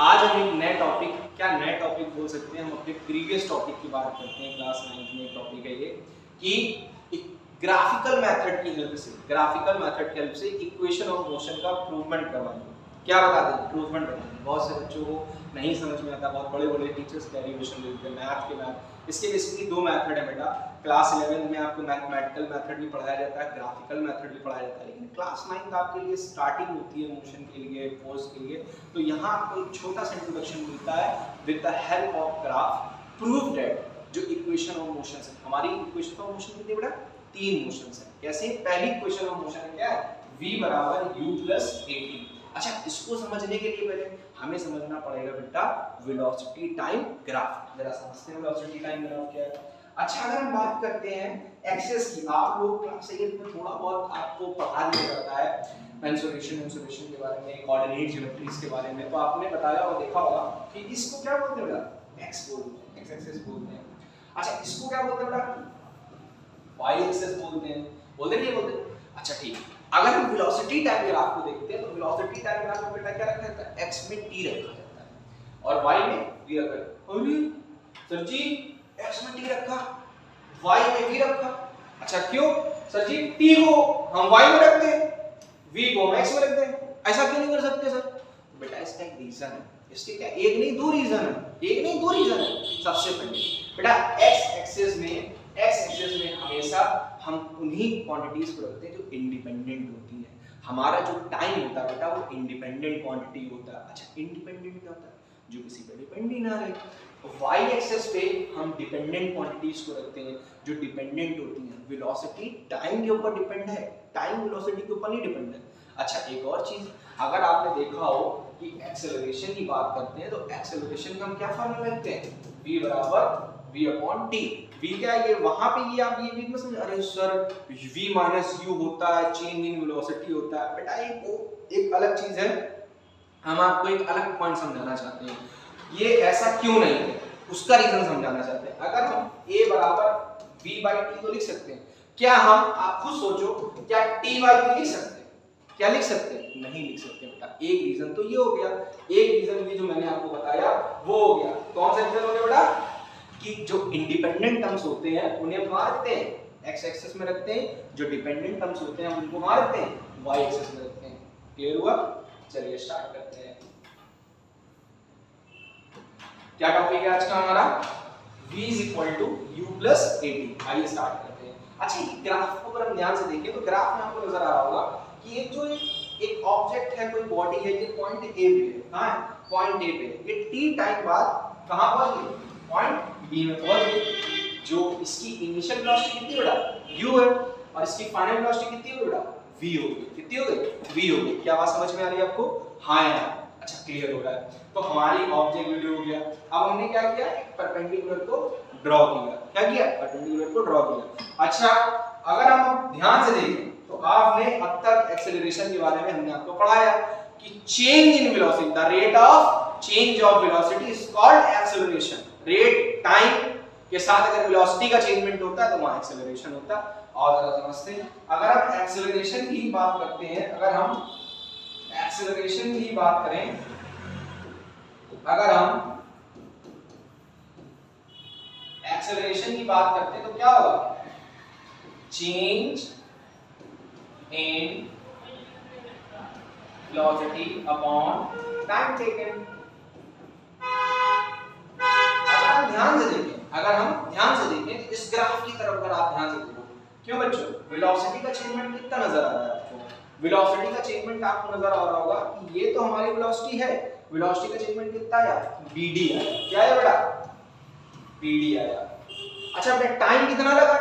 आज हम एक नए टॉपिक, क्या नए टॉपिक बोल सकते हैं, हम अपने प्रीवियस टॉपिक की बात करते हैं। क्लास 9 में एक टॉपिक है ये कि ग्राफिकल मेथड की हेल्प से इक्वेशन ऑफ मोशन का प्रूवमेंट करवाएंगे। क्या बता दें? प्रूवमेंट करवाएंगे। बहुत से बच्चों को नहीं समझ में आता, बहुत बड़े बड़े टीचर्स डेरिवेशन देते हैं मैथ के मैथ। इसके बेसिकली दो मेथड है बेटा। क्लास 11 में आपको मैथमेटिकल मेथड भी पढ़ाया जाता है, ग्राफिकल मेथड भी पढ़ाया जाता है, लेकिन क्लास 9 का आपके लिए स्टार्टिंग होती है मोशन के लिए, फोर्स के लिए। तो यहाँ आपको एक छोटा सा इंट्रोडक्शन मिलता है with the help of graph. Prove that जो इक्वेशन ऑफ मोशन है, हमारी इक्वेशन ऑफ मोशन कितनी बेटा? तीन मोशंस है। कैसे? पहली इक्वेशन ऑफ मोशन है क्या है? v बराबर u प्लस at। अच्छा, इसको समझने के लिए पहले हमें समझना पड़ेगा बेटा वेलोसिटी टाइम ग्राफ। जरा समझते हैं वेलोसिटी टाइम ग्राफ क्या है। अच्छा, अगर हम बात करते हैं एक्सेस की, आप लोग क्लास 8 में थोड़ा बहुत आपको पढ़ा दिया जाता है मेंसुरेशन के बारे में, कोऑर्डिनेट ज्योमेट्रीज के बारे में, तो आपने बताया और देखा होगा कि इसको क्या बोलते हैं बेटा? एक्स बोलते हैं, एक्स एक्सिस बोलते हैं। अच्छा, इसको क्या बोलते हैं बेटा? वाई एक्सिस बोलते हैं। बोलते नहीं बोलते? अच्छा ठीक है। अगर हम वेलोसिटी टाइम ग्राफ को देखते हैं तो वेलोसिटी टाइम ग्राफ में बेटा क्या रखा जाता है? x में t रखा जाता है और y में v रखा। अरे सर जी, x में t रखा, y में v रखा। अच्छा क्यों सर जी? t को हम y में रखते हैं, v को हम x में रखते हैं, ऐसा क्यों नहीं कर सकते सर? बेटा इसका एक रीजन है। इसके क्या एक नहीं दो रीजन है। सबसे पहले बेटा x एक्सिस में हमेशा हम उन्हीं क्वांटिटीज को रखते हैं जो इंडिपेंडेंट होती हैं। हमारा जो टाइम होता है बेटा वो इंडिपेंडेंट क्वांटिटी होता है। अच्छा, इंडिपेंडेंट क्या होता है? जो किसी पे डिपेंड ही ना रहे। तो y एक्सिस पे हम डिपेंडेंट क्वांटिटीज को रखते हैं जो डिपेंडेंट होती हैं। वेलोसिटी टाइम के ऊपर डिपेंड है, टाइम वेलोसिटी के ऊपर नहीं डिपेंड है। अच्छा, एक और चीज, अगर आपने देखा हो कि एक्सेलरेशन की बात करते हैं तो एक्सेलरेशन का हम क्या फार्मूला लिखते हैं? v बराबर v अपॉन t। v क्या है? ये वहां पे ये आप ये भी मत समझ, अरे सर v माइनस u होता है, चेंज इन वेलोसिटी होता है। बेटा एक अलग चीज है, हम आपको एक अलग पॉइंट समझाना चाहते हैं। ये ऐसा क्यों नहीं है उसका रीजन समझाना चाहते हैं। अगर हम a बराबर v बाई t तो लिख सकते हैं, क्या हम, आप खुद सोचो, क्या t बाई v लिख सकते हैं? क्या लिख सकते हैं? नहीं लिख सकते बेटा। एक रीजन तो ये हो गया, एक रीजन ये जो मैंने आपको बताया वो हो गया। कौन सा रीजन हो गया बेटा? कि जो इंडिपेंडेंट टर्म्स होते हैं उन्हें वहां रखते हैं, x एक्सिस में रखते हैं, जो डिपेंडेंट टर्म्स होते हैं उनको वहां रखते हैं, y एक्सिस में रखते हैं। क्लियर हुआ? चलिए स्टार्ट करते हैं। क्या टॉपिक है आज का हमारा? v u plus at। आइए स्टार्ट करते हैं। अच्छा, ये ग्राफ को अगर हम ध्यान से देखें तो ग्राफ में आपको नजर आ रहा होगा कि एक ऑब्जेक्ट है, कोई बॉडी है, ये पॉइंट a पे है। कहां है? पॉइंट a पे। ये t टाइम बाद कहां पहुंच गई? पॉइंट b में पहुंच गई। जो इसकी इनिशियल वेलोसिटी कितनी बेटा? u है और इसकी फाइनल वेलोसिटी कितनी होगी बेटा? v होगी। कितनी हो गई? v हो गई। क्या बात समझ में आ रही है आपको? हाँ यार। अच्छा, क्लियर हो रहा है। तो हमारी ऑब्जेक्ट वीडियो हो गया। अब हमने क्या किया? एक परपेंडिकुलर को ड्रॉ किया। क्या किया? परपेंडिकुलर को ड्रॉ किया। अच्छा, अगर हम ध्यान से देखें तो आपने अब तक एक्सेलरेशन के बारे में हमने आपको पढ़ाया कि change in velocity, the rate of change of velocity is called acceleration. Rate time के साथ अगर वेलोसिटी का चेंजमेंट होता है तो वहां एक्सेलरेशन होता है। और जरा समझते हैं, अगर हम एक्सेलरेशन की बात करते हैं, अगर हम एक्सेलरेशन की बात करें, अगर हम एक्सेलरेशन की बात करते हैं तो क्या होगा? Change in velocity upon time taken. अगर हम ध्यान से देखें इस ग्राफ की तरफ, अगर आप ध्यान से देखो, क्यों बच्चों? वेलोसिटी का चेंजमेंट कितना नजर आ रहा है आपको? वेलोसिटी का चेंजमेंट आपको नजर आ रहा होगा कि ये तो हमारी वेलोसिटी है। वेलोसिटी का चेंजमेंट कितना आया? bd आया। क्या है बेटा? bd आया। अच्छा बेटा, टाइम कितना लगा?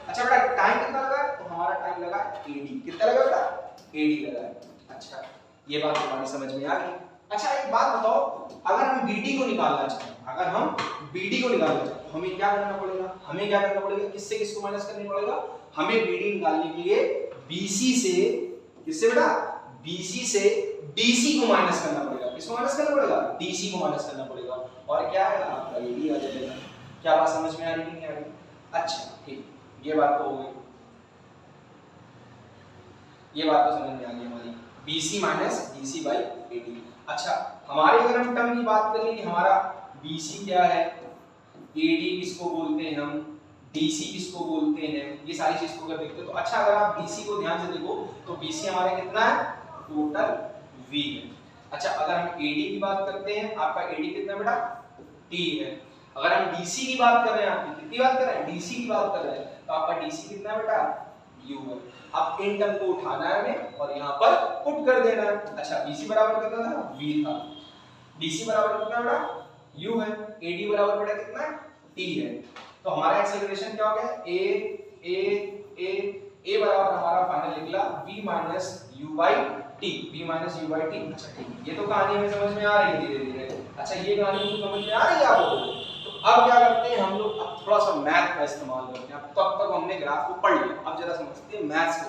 अच्छा बेटा, टाइम कितना लगा? तो हमारा टाइम लगा ad। कितना लगा बेटा? ad लगा। अच्छा, ये बात हमारी समझ में आ गई। अच्छा, एक बात बताओ, अगर हम bd को निकालना चाहें, तो हमें क्या करना पड़ेगा? किससे किसको माइनस करना पड़ेगा? हमें bd निकालने के लिए bc से, किससे बेटा? bc से dc को माइनस करना पड़ेगा। किसको माइनस करना पड़ेगा? dc को माइनस करना पड़ेगा। और क्या है? आपका ad आ जाएगा। क्या बात समझ में आ रही है कि नहीं आ रही? अच्छा ठीक, ये बात तो हो गई, ये बात तो समझ में आ गई हमारी। BC minus DC by AD। अच्छा, हमारे अगर हम टर्म की बात करें कि हमारा BC क्या है, AD किसको बोलते हैं हम, DC किसको बोलते हैं, ये सारी चीज को अगर देखते हैं तो अच्छा, अगर आप BC को ध्यान से देखो तो BC हमारा कितना है, टोटल V है। अच्छा, अगर हम AD की बात करते हैं, आपका AD कितना बेटा, T है। अगर हम DC की बात कर रहे हैं, आपकी कितनी बात कर रहे हैं, DC की बात कर रहे हैं, तो आपका DC कितना बेटा, U है। अब इन टर्म को उठाना है हमें और यहाँ पर पुट कर देना है। अच्छा, BC बराबर कितना था, V था, DC बराबर कितना बेटा, U है, AD बराबर बेटा कितना है, T है। तो हमारा एक्सेलरेशन क्या हो गया, A बराबर हमारा फाइनल निकला V minus U by T, V minus U by T। अच्छा ठीक है, ये तो कहानी हमें समझ में आ रही है धीरे धीरे। अच्छा, ये कहानी तो समझ में आ रही है आपको। तो अब क्या करते हैं हम लोग, अब थोड़ा सा मैथ का इस्तेमाल करते हैं। अब तब तक हमने ग्राफ को पढ़ लिया, अब जरा समझते हैं मैथ्स को।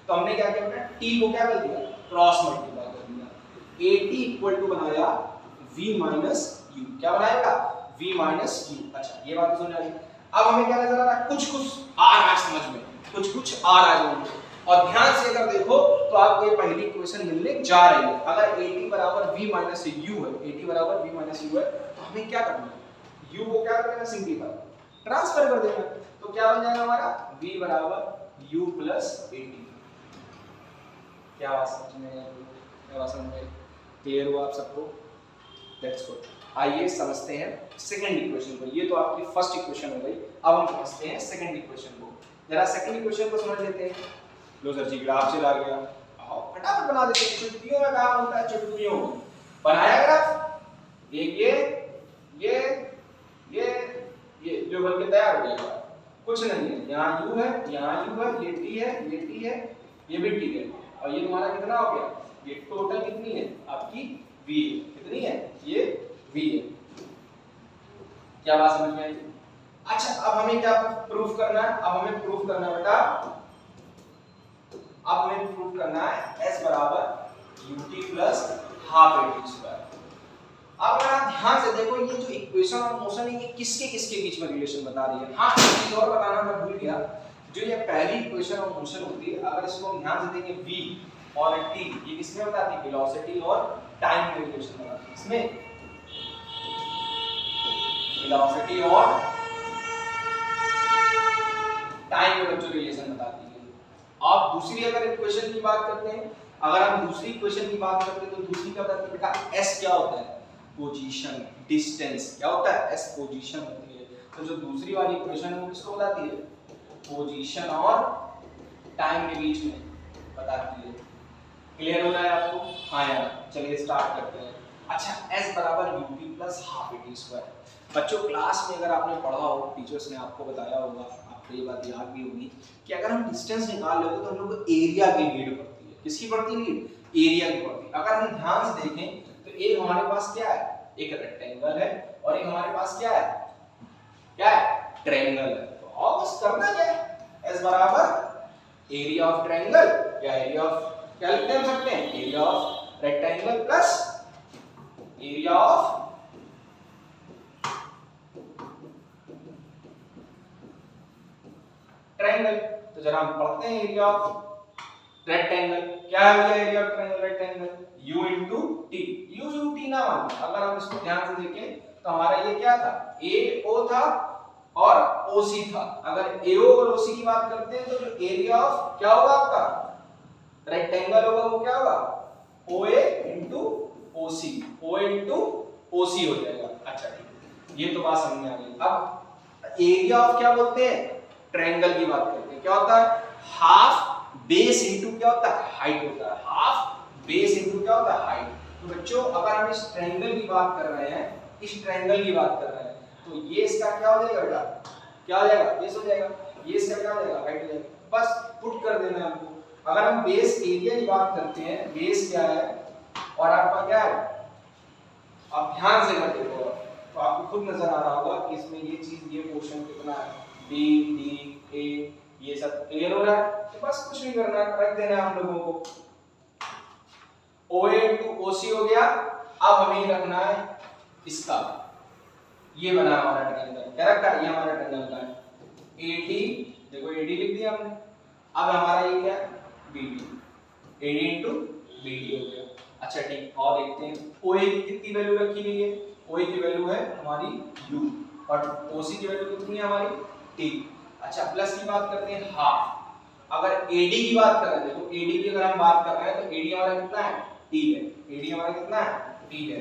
तो हमने क्या किया बेटा, T को क्या कर दिया, क्रॉस मल्टीप्लाई कर दिया। AT इक्वल टू बनाया V माइनस U, क्या बनाएगा, V माइनस U। अच्छा, ये बात तो समझ आ गई। अब हमें क्या नजर आ रहा है, कुछ आ रहा है समझ में, कुछ आ रहा है समझ में। और ध्यान से अगर देखो तो आपको ये पहली इक्वेशन मिलने जा रही है। अगर AT बराबर V माइनस U है, AT बराबर V माइनस U है, तो हमें क्या करना है, U को क्या कर देना, सिंपलीफाई, ट्रांसफर कर देना। तो क्या बन जाएगा हमारा, V बराबर U प्लस AT। क्या बात समझ में आई, क्या बात समझ में, क्लियर हुआ आप सबको? लेट्स गो, आइए समझते हैं सेकंड इक्वेशन को। ये तो आपकी फर्स्ट इक्वेशन हो गई। अब हम समझते हैं सेकंड इक्वेशन को। जरा सेकंड इक्वेशन को समझ लेते हैं। लो सर जी, ग्राफ चला गया, आओ फटाफट बना देते हैं। चुटकियों में काम होता है, चुटकियों में बनाया ग्राफ। ये जो बन के तैयार हो जाएगा, कुछ नहीं है। यहाँ U है, यहाँ U है, ये T है, ये T है, ये भी T है, और ये तुम्हारा कितना हो गया, ये टोटल कितनी है आपकी, V है। कितनी है, ये V है। क्या बात समझ में आई? अच्छा, अब हमें क्या प्रूफ करना है, अब हमें प्रूफ करना है बेटा, अब हमें प्रूफ करना है S बराबर UT plus half AT square. अब अगर आप ध्यान से देखो, ये जो इक्वेशन ऑफ मोशन है, ये किसके किसके बीच में रिलेशन बता रही है। हाँ, एक चीज और बताना मैं भूल गया, जो ये पहली इक्वेशन ऑफ मोशन होती है, अगर इसको हम ध्यान से देखें V और T, ये किसमें बताती है, वेलोसिटी और टाइम के रिलेशन बताती है। इसमें वेलोसिटी और टाइम में जो रिलेशन बताती है। अब दूसरी अगर इक्वेशन की बात करते हैं, अगर हम दूसरी इक्वेशन की बात करते हैं, तो दूसरी क्या बताती है बेटा, S क्या होता है, पोजीशन, डिस्टेंस। क्या होता है, S पोजीशन होती है। तो जो दूसरी वाली इक्वेशन है वो किसको बताती है, पोजीशन और टाइम के बीच में बताती है। क्लियर हो रहा है आपको? हाँ यार, चलिए स्टार्ट करते हैं। अच्छा, S बराबर UT plus half AT square. बच्चों, क्लास में अगर आपने पढ़ा हो, टीचर्स ने आपको बताया होगा, आपको ये बात याद भी होगी कि अगर हम डिस्टेंस निकाल लेते तो हम लोग को एरिया की नीड पड़ती है। किसकी पड़ती है नीड, एरिया की पड़ती है। अगर हम ध्यान से देखें तो एक हमारे पास क्या है, एक रेक्टेंगल है, और एक हमारे पास क्या है, ट्रायंगल है। तो अब बस करना क्या है, S बराबर एरिया ऑफ ट्रायंगल या एरिया ऑफ, क्या लिख सकते हैं, area of rectangle plus area of triangle. तो जरा हम पढ़ते हैं एरिया ऑफ रेक्टेंगल। क्या है भैया area of triangle, rectangle, U into T। U U T ना मानिए, अगर हम इसको ध्यान से देखें तो हमारा ये क्या था, AO था और OC था। अगर AO और OC की बात करते हैं तो जो एरिया ऑफ क्या होगा आपका रेक्टेंगल होगा, वो क्या होगा, OA into OC, OA into OC हो जाएगा। अच्छा ठीक है, ये तो बात समझ में आ गई। अब एरिया ऑफ क्या बोलते हैं, ट्रायंगल की बात करते हैं, क्या होता है, हाफ बेस इनटू क्या होता है, हाइट होता है। हाफ बेस इनटू क्या होता है, हाइट। तो बच्चों, अगर हम इस ट्रायंगल की बात कर रहे हैं, इस ट्रायंगल की बात कर रहे हैं, तो ये इसका क्या हो जाएगा बेटा, क्या हो जाएगा, बेस हो जाएगा। ये इसका क्या हो जाएगा, हाइट हो जाएगा। बस पुट कर देना है हमको। अगर हम बेस एरिया की बात करते हैं, बेस क्या है और आपका क्या है, आप ध्यान से कर देखो तो आपको खुद नजर आ रहा होगा कि इसमें ये चीज, ये पोर्शन कितना है, B D A, ये सब क्लियर हो रहा है। तो बस कुछ नहीं करना है, रख देना है हम लोगों को। OA into OC हो गया। अब हमें रखना है इसका, ये बना हमारा ट्रायंगल, क्या रखा है, ये हमारा ट्रायंगल का है। AD, देखो AD लिख दिया हमने। अब हमारा ये क्या है, BD, AD into BD हो गया। अच्छा ठीक, और देखते हैं OA की कितनी वैल्यू रखी गई है। OA की वैल्यू है हमारी U और OC की वैल्यू कितनी है हमारी T। अच्छा प्लस की बात करते हैं हाफ। अगर AD की बात कर रहे हैं, देखो AD की अगर हम बात कर रहे हैं तो AD हमारा कितना है T है, AD हमारा कितना है T है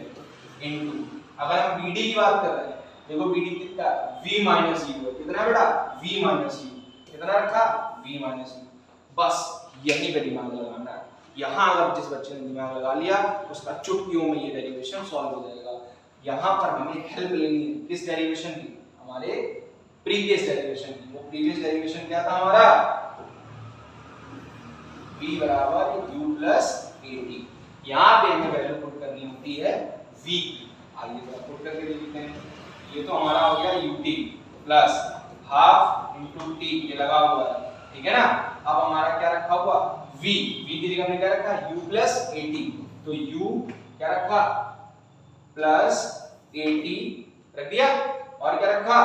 इनटू, अगर हम BD की बात कर रहे हैं, देखो BD कितना V माइनस U है, कितना है बेटा V माइनस U, कितना रखा V माइनस U। बस यही पे दिमाग लगाना है। यहाँ अगर जिस बच्चे ने दिमाग लगा लिया उसका चुटकियों में ये डेरिवेशन सॉल्व हो जाएगा। यहाँ पर हमें हेल्प लेनी है किस डेरिवेशन की, हमारे प्रीवियस डेरिवेशन की। वो प्रीवियस डेरिवेशन क्या था हमारा, v बराबर u प्लस at। यहाँ पे हमें वैल्यू पुट करनी होती है v की। आइए जरा पुट करके देखते हैं। ये तो हमारा हो गया ut plus half into t, ये लगा हुआ है, ठीक है ना। अब हमारा क्या रखा हुआ v की जगह हमने क्या रखा u प्लस at, तो u क्या रखा प्लस at रख दिया, और क्या रखा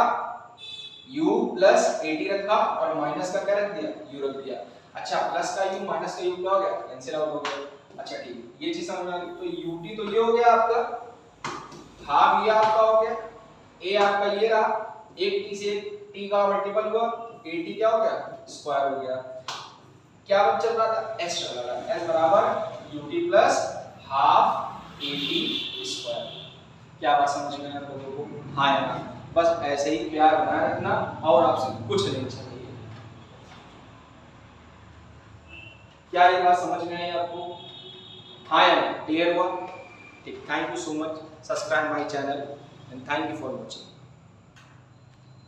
u प्लस at रखा, और माइनस का क्या रख दिया u रख दिया। अच्छा प्लस का u माइनस का u क्या हो गया, कैंसिल आउट हो गया। अच्छा ठीक, ये चीज समझ में आ गई। तो ut तो ये हो गया आपका, हाफ ये आपका हो गया, a आपका ये रहा, एक t से t का मल्टीपल हुआ, at क्या हो गया स्क्वायर हो गया। क्या बच चल रहा था s चल रहा था, s बराबर ut plus half at square. क्या बात समझ में आया लोगों को, हाँ या ना। बस ऐसे ही प्यार बनाए रखना और आपसे कुछ नहीं चाहिए। क्या ये बात समझ में आई आपको, हाँ या ना, क्लियर हुआ। ठीक, thank you so much, subscribe my channel and thank you for watching.